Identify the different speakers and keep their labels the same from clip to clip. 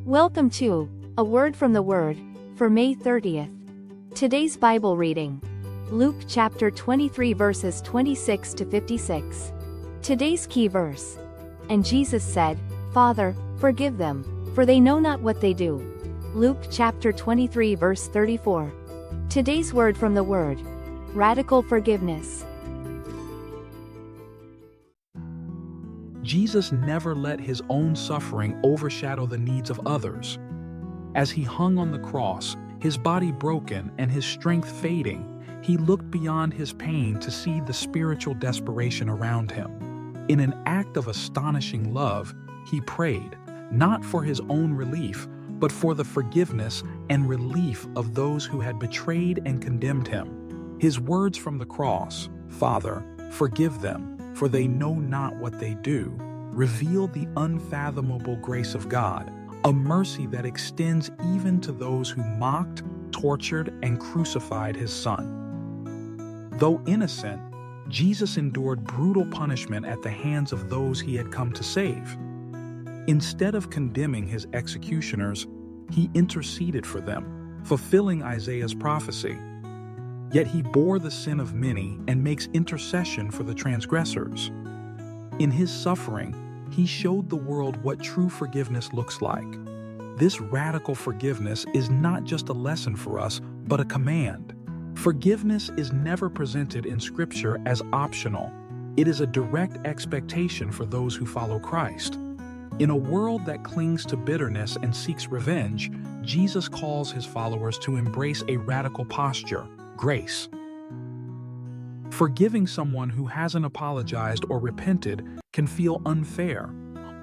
Speaker 1: Welcome to A Word from the Word for May 30th. Today's Bible reading, Luke chapter 23 verses 26 to 56. Today's key verse. And Jesus said, Father, forgive them, for they know not what they do. Luke chapter 23 verse 34. Today's word from the Word, radical forgiveness.
Speaker 2: Jesus never let his own suffering overshadow the needs of others. As he hung on the cross, his body broken and his strength fading, he looked beyond his pain to see the spiritual desperation around him. In an act of astonishing love, he prayed, not for his own relief, but for the forgiveness and relief of those who had betrayed and condemned him. His words from the cross, Father, forgive them, for they know not what they do, reveal the unfathomable grace of God, a mercy that extends even to those who mocked, tortured, and crucified his Son. Though innocent, Jesus endured brutal punishment at the hands of those he had come to save. Instead of condemning his executioners, he interceded for them, fulfilling Isaiah's prophecy. Yet he bore the sin of many and makes intercession for the transgressors. In his suffering, he showed the world what true forgiveness looks like. This radical forgiveness is not just a lesson for us, but a command. Forgiveness is never presented in Scripture as optional. It is a direct expectation for those who follow Christ. In a world that clings to bitterness and seeks revenge, Jesus calls his followers to embrace a radical posture, grace. Forgiving someone who hasn't apologized or repented can feel unfair,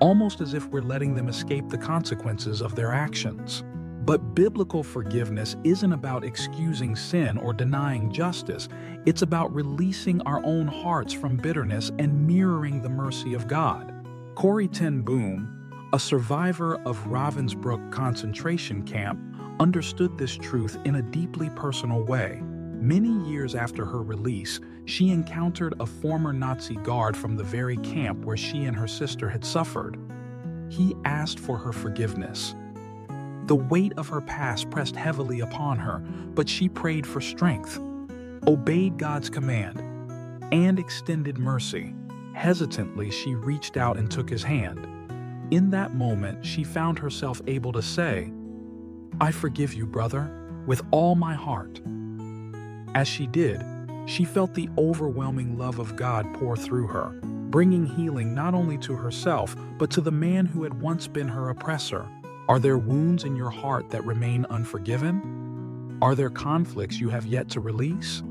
Speaker 2: almost as if we're letting them escape the consequences of their actions. But biblical forgiveness isn't about excusing sin or denying justice. It's about releasing our own hearts from bitterness and mirroring the mercy of God. Corrie ten Boom, a survivor of Ravensbrück concentration camp, understood this truth in a deeply personal way. Many years after her release, she encountered a former Nazi guard from the very camp where she and her sister had suffered. He asked for her forgiveness. The weight of her past pressed heavily upon her, but she prayed for strength, obeyed God's command, and extended mercy. Hesitantly, she reached out and took his hand. In that moment, she found herself able to say, I forgive you, brother, with all my heart. As she did, she felt the overwhelming love of God pour through her, bringing healing not only to herself, but to the man who had once been her oppressor. Are there wounds in your heart that remain unforgiven? Are there conflicts you have yet to release?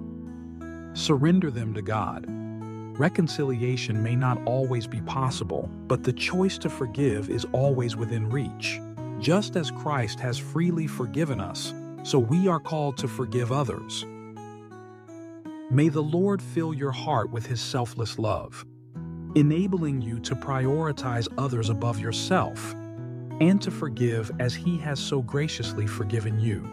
Speaker 2: Surrender them to God. Reconciliation may not always be possible, but the choice to forgive is always within reach. Just as Christ has freely forgiven us, so we are called to forgive others. May the Lord fill your heart with his selfless love, enabling you to prioritize others above yourself and to forgive as he has so graciously forgiven you.